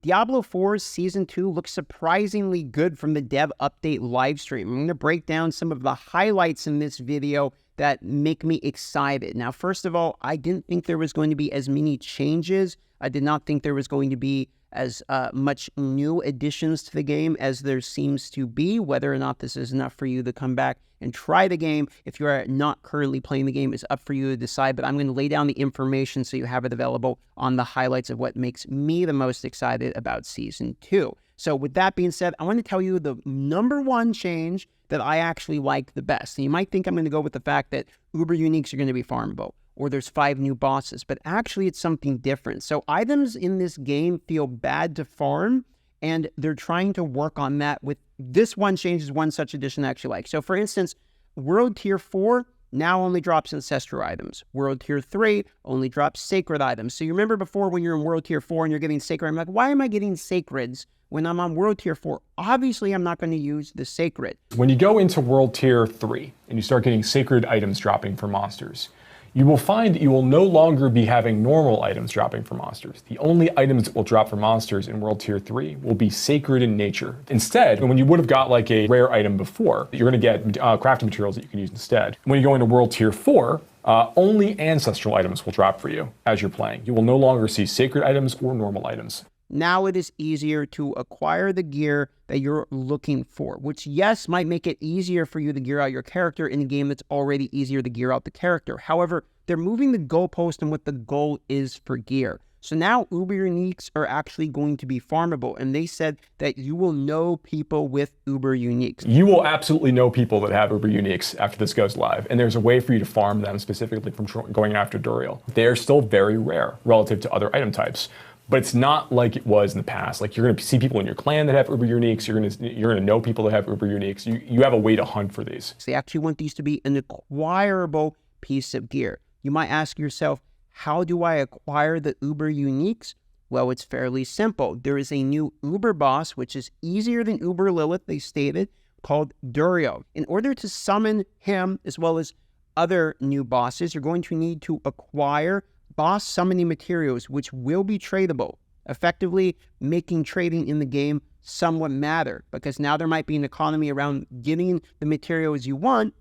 Diablo 4's Season 2 looks surprisingly good from the dev update livestream. I'm going to break down some of the highlights in this video that make me excited. Now, first of all, I didn't think there was going to be as many changes. I did not think there was going to be as much new additions to the game as there seems to be. Whether or not this is enough for you to come back and try the game, if you are not currently playing the game, is up for you to decide. But I'm going to lay down the information so you have it available on the highlights of what makes me the most excited about Season 2. So with that being said, I want to tell you the #1 change that I actually like the best. And you might think I'm going to go with the fact that Uber Uniques are going to be farmable, or there's 5 new bosses, but actually it's something different. So items in this game feel bad to farm, and they're trying to work on that with this one change is one such addition I actually like. So for instance, World Tier 4 now only drops Ancestral items. World Tier 3 only drops Sacred items. So you remember before when you're in World Tier 4 and you're getting Sacred, I'm like, why am I getting Sacreds when I'm on World Tier 4? Obviously, I'm not going to use the Sacred. When you go into World Tier 3 and you start getting Sacred items dropping for monsters, you will find that you will no longer be having normal items dropping for monsters. The only items that will drop for monsters in World Tier 3 will be sacred in nature. Instead, when you would have got like a rare item before, you're going to get crafting materials that you can use instead. When you go into World Tier 4, only ancestral items will drop for you as you're playing. You will no longer see sacred items or normal items. Now it is easier to acquire the gear that you're looking for, which, yes, might make it easier for you to gear out your character in a game that's already easier to gear out the character. However, they're moving the goalpost and what the goal is for gear. So now Uber Uniques are actually going to be farmable, and they said that you will know people with Uber Uniques. You will absolutely know people that have Uber Uniques after this goes live, and there's a way for you to farm them specifically from going after Duriel. They're still very rare relative to other item types. But it's not like it was in the past. Like, you're going to see people in your clan that have Uber Uniques. You're going to know people that have Uber Uniques. You have a way to hunt for these. They actually want these to be an acquirable piece of gear. You might ask yourself, how do I acquire the Uber Uniques? Well, it's fairly simple. There is a new Uber boss, which is easier than Uber Lilith, they stated, called Duriel. In order to summon him, as well as other new bosses, you're going to need to acquire boss summoning materials, which will be tradable, effectively making trading in the game somewhat matter, because now there might be an economy around getting the materials you want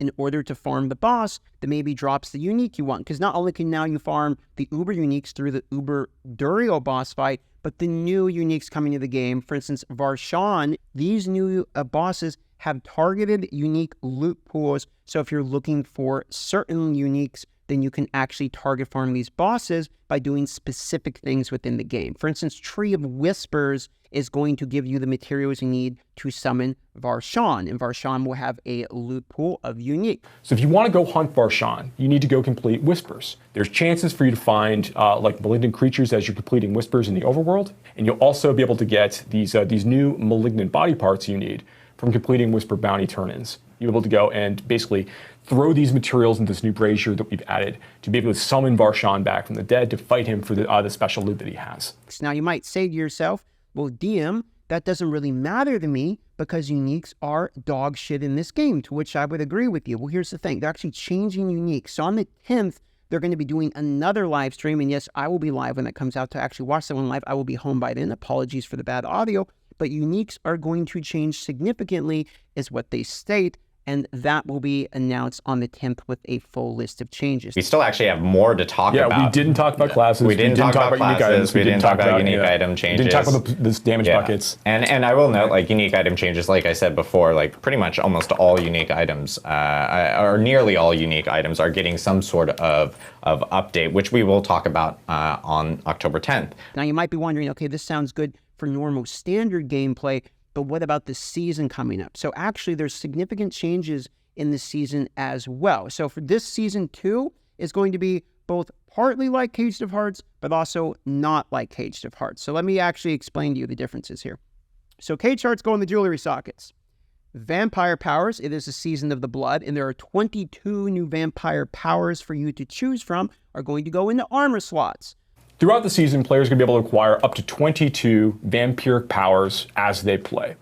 in order to farm the boss that maybe drops the unique you want. Because not only can now you farm the Uber Uniques through the Uber Duriel boss fight, but the new uniques coming to the game, for instance, Varshan, these new bosses have targeted unique loot pools. So if you're looking for certain uniques, then you can actually target farm these bosses by doing specific things within the game. For instance, Tree of Whispers is going to give you the materials you need to summon Varshan, and Varshan will have a loot pool of unique. So if you want to go hunt Varshan, you need to go complete Whispers. There's chances for you to find like malignant creatures as you're completing Whispers in the overworld, and you'll also be able to get these new malignant body parts you need from completing Whisper bounty turn-ins. You'll be able to go and basically throw these materials into this new brazier that we've added to be able to summon Varshan back from the dead to fight him for the special loot that he has. Now you might say to yourself, well, DM, that doesn't really matter to me because uniques are dog shit in this game, to which I would agree with you. Well, here's the thing. They're actually changing uniques. So on the 10th, they're going to be doing another live stream. And yes, I will be live when that comes out to actually watch that one live. I will be home by then. Apologies for the bad audio. But uniques are going to change significantly is what they state. And that will be announced on the 10th with a full list of changes. We still actually have more to talk about. Yeah, we didn't talk about classes. We didn't talk about unique items. We didn't talk about unique item changes. We didn't talk about the damage buckets. And I will note, like, unique item changes, like I said before, like pretty much almost all unique items, or nearly all unique items, are getting some sort of update, which we will talk about on October 10th. Now you might be wondering, okay, this sounds good for normal standard gameplay, but what about the season coming up? So actually there's significant changes in the season as well. So for this Season 2 is going to be both partly like Caged of Hearts, but also not like Caged of Hearts. So let me actually explain to you the differences here. So Caged Hearts go in the jewelry sockets. Vampire powers, it is a Season of the Blood, and there are 22 new vampire powers for you to choose from, are going to go into armor slots. Throughout the season, players are going to be able to acquire up to 22 vampiric powers as they play.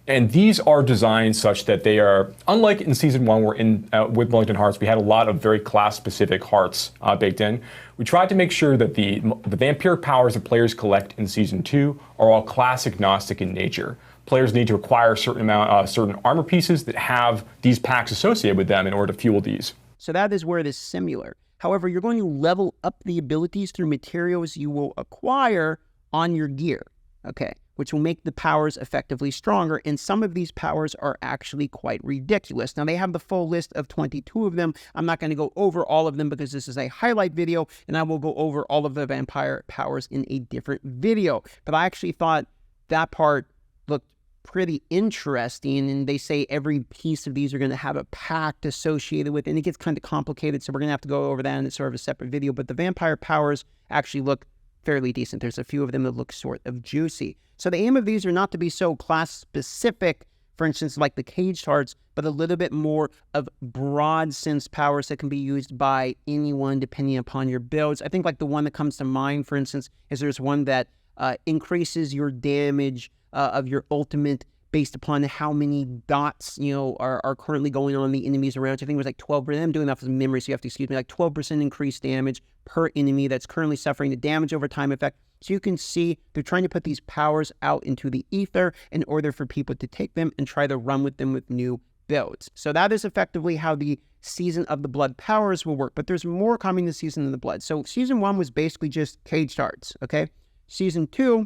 And these are designed such that they are, unlike in Season 1, where with Wellington Hearts, we had a lot of very class-specific hearts baked in. We tried to make sure that the vampiric powers that players collect in Season 2 are all class-agnostic in nature. Players need to acquire certain armor pieces that have these packs associated with them in order to fuel these. So that is where it is similar. However, you're going to level up the abilities through materials you will acquire on your gear, okay, which will make the powers effectively stronger. And some of these powers are actually quite ridiculous. Now, they have the full list of 22 of them. I'm not going to go over all of them because this is a highlight video, and I will go over all of the vampire powers in a different video. But I actually thought that part looked pretty interesting, and they say every piece of these are going to have a pact associated with it, and it gets kind of complicated, so we're going to have to go over that in sort of a separate video. But the vampire powers actually look fairly decent. There's a few of them that look sort of juicy. So the aim of these are not to be so class specific, for instance, like the caged hearts, but a little bit more of broad sense powers that can be used by anyone depending upon your builds. I think like the one that comes to mind, for instance, is there's one that increases your damage of your ultimate based upon how many dots, are currently going on the enemies around you. I think it was like 12%. I'm doing that from memory, so you have to excuse me. Like 12% increased damage per enemy that's currently suffering the damage over time effect. So you can see they're trying to put these powers out into the ether in order for people to take them and try to run with them with new builds. So that is effectively how the Season of the Blood powers will work. But there's more coming to Season of the Blood. So Season 1 was basically just caged hearts, okay? Season 2,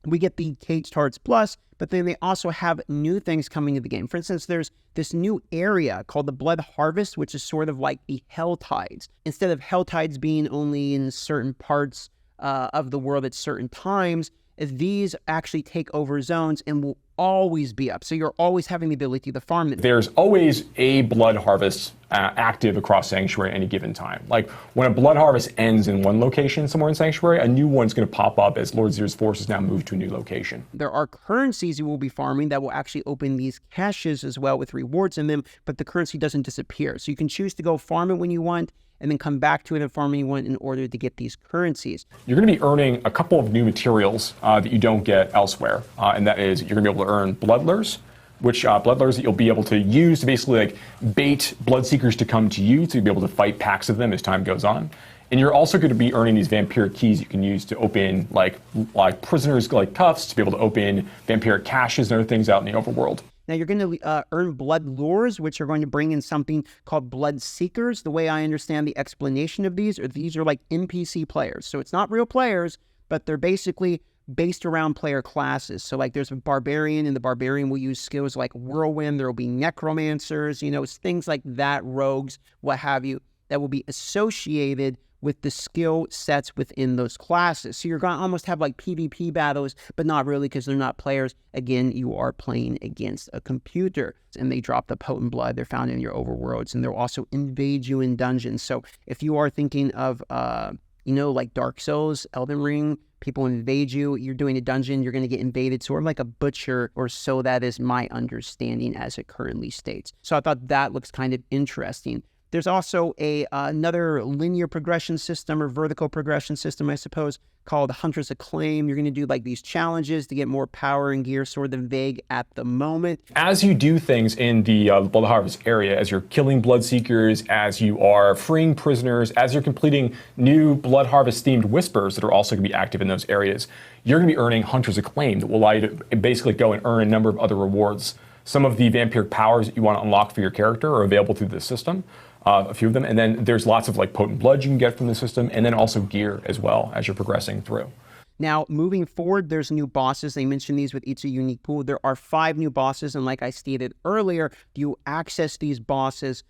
we get the Caged Hearts Plus, but then they also have new things coming to the game. For instance, there's this new area called the Blood Harvest, which is sort of like the Hell Tides. Instead of Hell Tides being only in certain parts of the world at certain times, these actually take over zones and will always be up. So you're always having the ability to farm them. There's always a blood harvest active across Sanctuary at any given time. Like when a blood harvest ends in one location somewhere in Sanctuary, a new one's going to pop up as Lord Zir's forces now move to a new location. There are currencies you will be farming that will actually open these caches as well with rewards in them, but the currency doesn't disappear. So you can choose to go farm it when you want and then come back to it and farm when you want in order to get these currencies. You're going to be earning a couple of new materials that you don't get elsewhere, and that is you're going to be able to earn bloodlures, which bloodlures that you'll be able to use to basically like bait bloodseekers to come to you to be able to fight packs of them as time goes on. And you're also going to be earning these vampiric keys you can use to open like prisoners like cuffs, to be able to open vampiric caches and other things out in the overworld. Now, you're going to earn blood lures, which are going to bring in something called blood seekers. The way I understand the explanation of these are like NPC players. So it's not real players, but they're basically based around player classes. So like there's a barbarian, and the barbarian will use skills like whirlwind. There will be necromancers, things like that, rogues, what have you, that will be associated with the skill sets within those classes. So you're going to almost have like PvP battles, but not really because they're not players. Again, you are playing against a computer, and they drop the potent blood. They're found in your overworlds, and they'll also invade you in dungeons. So if you are thinking of, like Dark Souls, Elden Ring, people invade you, you're doing a dungeon, you're going to get invaded, sort of like a butcher, or so that is my understanding as it currently states. So I thought that looks kind of interesting. There's also another linear progression system, or vertical progression system, I suppose, called Hunter's Acclaim. You're going to do like these challenges to get more power and gear, sort of vague at the moment. As you do things in the Blood Harvest area, as you're killing Bloodseekers, as you are freeing prisoners, as you're completing new Blood Harvest themed whispers that are also going to be active in those areas, you're going to be earning Hunter's Acclaim that will allow you to basically go and earn a number of other rewards. Some of the vampiric powers that you want to unlock for your character are available through this system. A few of them, and then there's lots of like potent blood you can get from the system, and then also gear as well as you're progressing through. Now, moving forward, there's new bosses. They mentioned these with each a unique pool. There are 5 new bosses, and like I stated earlier, you access these bosses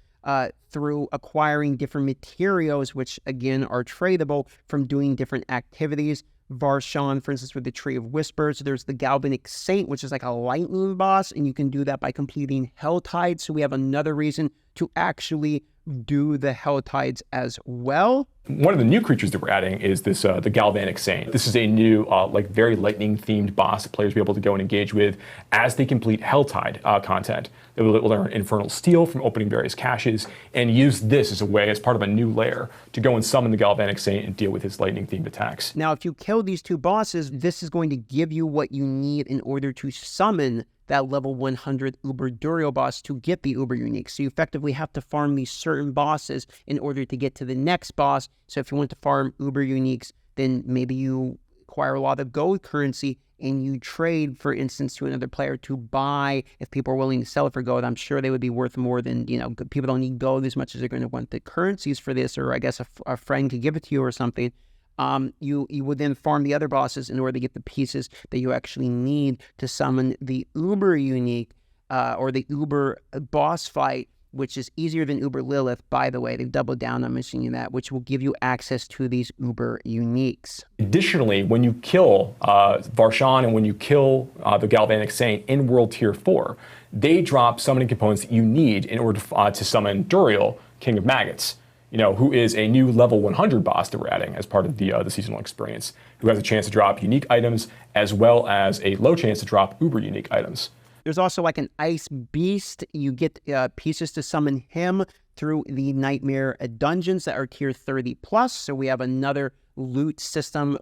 through acquiring different materials, which again are tradable from doing different activities. Varshan, for instance, with the Tree of Whispers. There's the Galvanic Saint, which is like a lightning boss, and you can do that by completing Hell Tides. So we have another reason to actually do the Hell Tides as well. One of the new creatures that we're adding is this the Galvanic Saint. This is a new, like very lightning-themed boss that players will be able to go and engage with as they complete Helltide content. They will learn Infernal Steel from opening various caches and use this as a way, as part of a new layer, to go and summon the Galvanic Saint and deal with his lightning-themed attacks. Now, if you kill these two bosses, this is going to give you what you need in order to summon that level 100 Uber Duriel boss to get the Uber Unique. So you effectively have to farm these certain bosses in order to get to the next boss. So if you want to farm Uber Uniques, then maybe you acquire a lot of gold currency and you trade, for instance, to another player to buy. If people are willing to sell it for gold, I'm sure they would be worth more than, people don't need gold as much as they're going to want the currencies for this, or I guess a friend could give it to you or something. You would then farm the other bosses in order to get the pieces that you actually need to summon the Uber Unique, or the Uber boss fight, which is easier than Uber Lilith, by the way. They've doubled down on mentioning that, which will give you access to these Uber Uniques. Additionally, when you kill Varshan and when you kill the Galvanic Saint in World Tier 4, they drop summoning components that you need in order to summon Duriel, King of Maggots, who is a new level 100 boss that we're adding as part of the seasonal experience, who has a chance to drop unique items as well as a low chance to drop Uber unique items. There's also like an Ice Beast. You get pieces to summon him through the Nightmare dungeons that are tier 30 plus. So we have another loot system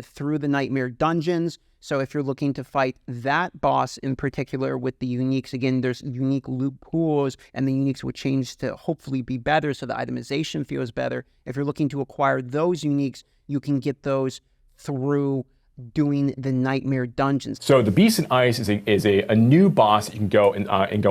through the Nightmare dungeons. So if you're looking to fight that boss in particular with the uniques, again, there's unique loot pools, and the uniques will change to hopefully be better, so the itemization feels better. If you're looking to acquire those uniques, you can get those through doing the Nightmare dungeons. So the Beast in Ice is a new boss that you can go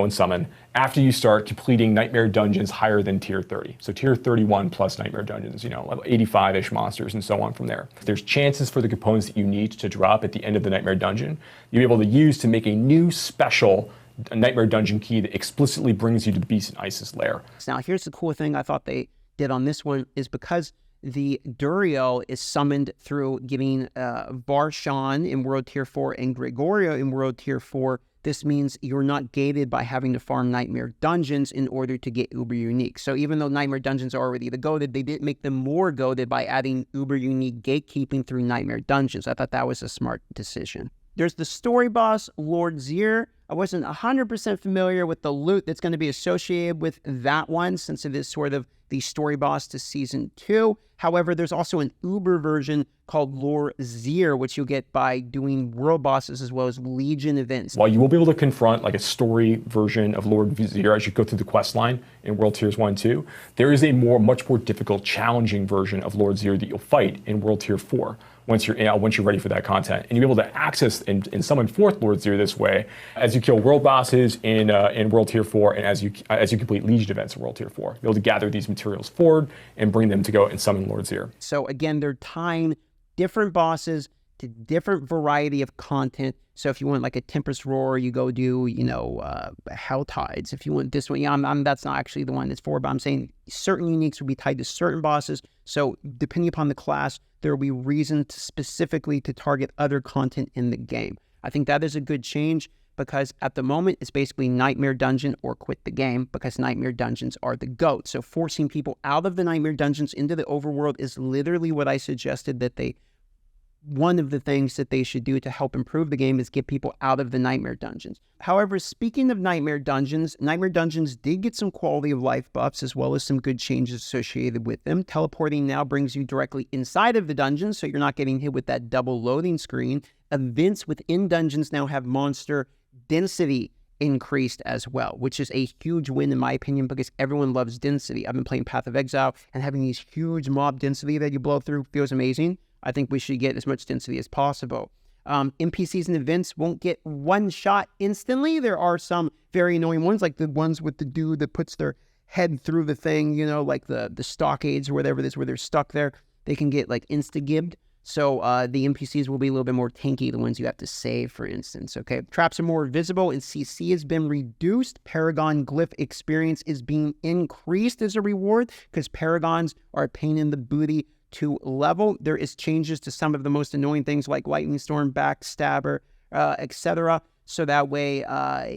and summon after you start completing Nightmare dungeons higher than tier 30. So tier 31 plus Nightmare dungeons, 85-ish monsters and so on from there. There's chances for the components that you need to drop at the end of the Nightmare dungeon you'll be able to use to make a new special Nightmare dungeon key that explicitly brings you to the Beast in Ice's lair. Now here's the cool thing I thought they did on this one, is because the Duriel is summoned through giving Varshan in World Tier 4 and Gregorio in World Tier 4. This means you're not gated by having to farm Nightmare dungeons in order to get Uber Unique. So even though Nightmare dungeons are already the goated, they didn't make them more goated by adding Uber Unique gatekeeping through Nightmare dungeons. I thought that was a smart decision. There's the story boss, Lord Zier. I wasn't 100% familiar with the loot that's going to be associated with that one, since it is sort of the story boss to Season 2. However, there's also an Uber version called Lord Zier, which you'll get by doing world bosses as well as Legion events. While you will be able to confront like a story version of Lord Zier as you go through the quest line in World Tiers 1 and 2, there is a much more difficult, challenging version of Lord Zier that you'll fight in World Tier 4. Once you're ready for that content, and you'll be able to access and summon forth Lord Zier this way as you kill world bosses in World Tier 4, and as you complete Legion events in World Tier 4. You'll be able to gather these materials forward and bring them to go and summon Lord Zier. So again, they're tying different bosses to different variety of content. So if you want like a Tempest Roar, you go do, Hell Tides. If you want this one, that's not actually the one it's for, but I'm saying certain uniques will be tied to certain bosses. So depending upon the class, there will be reason specifically to target other content in the game. I think that is a good change, because at the moment it's basically Nightmare Dungeon or quit the game, because Nightmare Dungeons are the GOAT. So forcing people out of the Nightmare Dungeons into the overworld is literally what I suggested one of the things that they should do to help improve the game is get people out of the Nightmare Dungeons. However, speaking of Nightmare Dungeons did get some quality of life buffs as well as some good changes associated with them. Teleporting now brings you directly inside of the dungeon, so you're not getting hit with that double loading screen. Events within dungeons now have monster density increased as well, which is a huge win in my opinion, because everyone loves density. I've been playing Path of Exile, and having these huge mob density that you blow through feels amazing. I think we should get as much density as possible. NPCs and events won't get one shot instantly. There are some very annoying ones, like the ones with the dude that puts their head through the thing, like the stockades or whatever it is, where they're stuck there. They can get like insta-gibbed. So the NPCs will be a little bit more tanky, the ones you have to save, for instance. Okay, traps are more visible, and CC has been reduced. Paragon Glyph experience is being increased as a reward, because Paragons are a pain in the booty to level. There is changes to some of the most annoying things like Lightning Storm, Backstabber, etc. So that way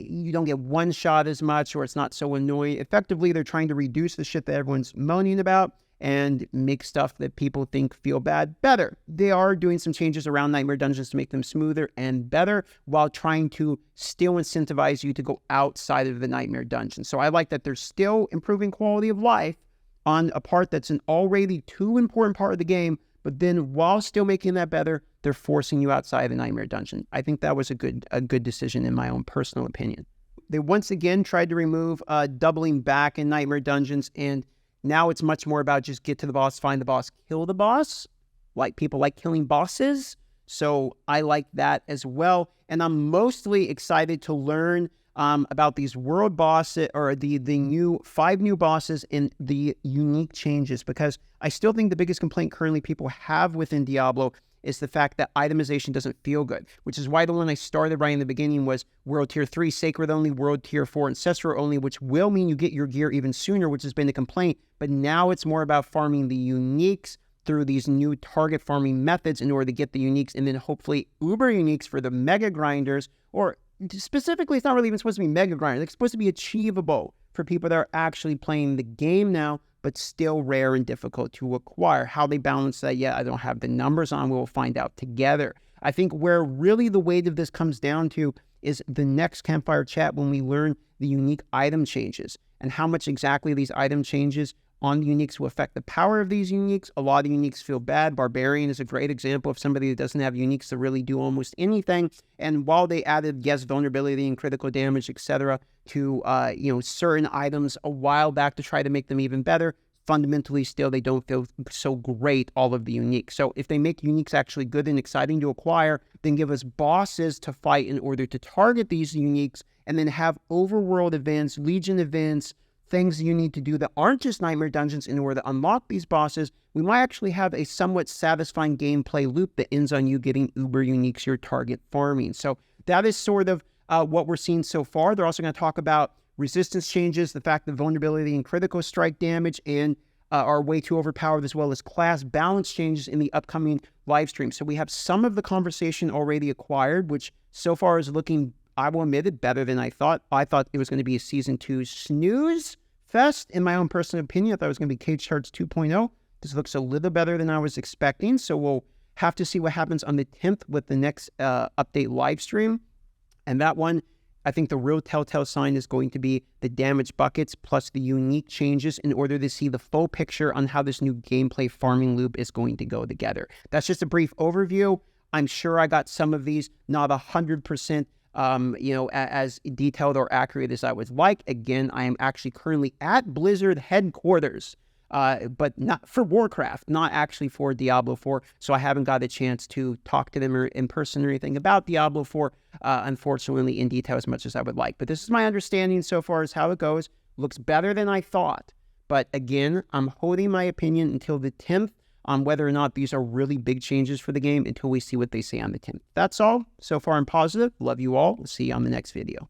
you don't get one shot as much, or it's not so annoying. Effectively, they're trying to reduce the shit that everyone's moaning about and make stuff that people think feel bad better. They are doing some changes around Nightmare Dungeons to make them smoother and better while trying to still incentivize you to go outside of the Nightmare Dungeon. So I like that they're still improving quality of life on a part that's an already too important part of the game, but then while still making that better, they're forcing you outside the Nightmare Dungeon. I think that was a good decision in my own personal opinion. They once again tried to remove doubling back in Nightmare Dungeons, and now it's much more about just get to the boss, find the boss, kill the boss. Like people like killing bosses. So I like that as well. And I'm mostly excited to learn about these world bosses, or the new 5 new bosses and the unique changes, because I still think the biggest complaint currently people have within Diablo is the fact that itemization doesn't feel good, which is why the one I started right in the beginning was World Tier 3, Sacred only, World Tier 4, Ancestral only, which will mean you get your gear even sooner, which has been a complaint. But now it's more about farming the uniques through these new target farming methods in order to get the uniques, and then hopefully uber uniques for the mega grinders, or specifically, it's not really even supposed to be mega grinders. It's supposed to be achievable for people that are actually playing the game now, but still rare and difficult to acquire. How they balance that, I don't have the numbers on. We'll find out together. I think where really the weight of this comes down to is the next Campfire Chat, when we learn the unique item changes and how much exactly these item changes on the uniques will affect the power of these uniques. A lot of uniques feel bad. Barbarian is a great example of somebody that doesn't have uniques to really do almost anything. And while they added, vulnerability and critical damage, etc., to certain items a while back to try to make them even better, fundamentally still they don't feel so great, all of the uniques. So if they make uniques actually good and exciting to acquire, then give us bosses to fight in order to target these uniques, and then have overworld events, Legion events, things you need to do that aren't just Nightmare Dungeons in order to unlock these bosses, we might actually have a somewhat satisfying gameplay loop that ends on you getting uber uniques, your target farming. So that is sort of what we're seeing so far. They're also going to talk about resistance changes, the fact that vulnerability and critical strike damage and are way too overpowered, as well as class balance changes in the upcoming live stream. So we have some of the conversation already acquired, which so far is looking, I will admit it, better than I thought. I thought it was going to be a Season 2 snooze fest, in my own personal opinion. I thought it was going to be Cage Charts 2.0. This looks a little better than I was expecting, so we'll have to see what happens on the 10th with the next update live stream. And that one, I think the real telltale sign is going to be the damage buckets plus the unique changes in order to see the full picture on how this new gameplay farming loop is going to go together. That's just a brief overview. I'm sure I got some of these not 100% as detailed or accurate as I would like. Again, I am actually currently at Blizzard headquarters, but not for Warcraft, not actually for Diablo 4. So I haven't got a chance to talk to them or in person or anything about Diablo 4, unfortunately, in detail as much as I would like. But this is my understanding so far as how it goes. Looks better than I thought. But again, I'm holding my opinion until the 10th on whether or not these are really big changes for the game until we see what they say on the 10th. That's all. So far I'm positive. Love you all. We'll see you on the next video.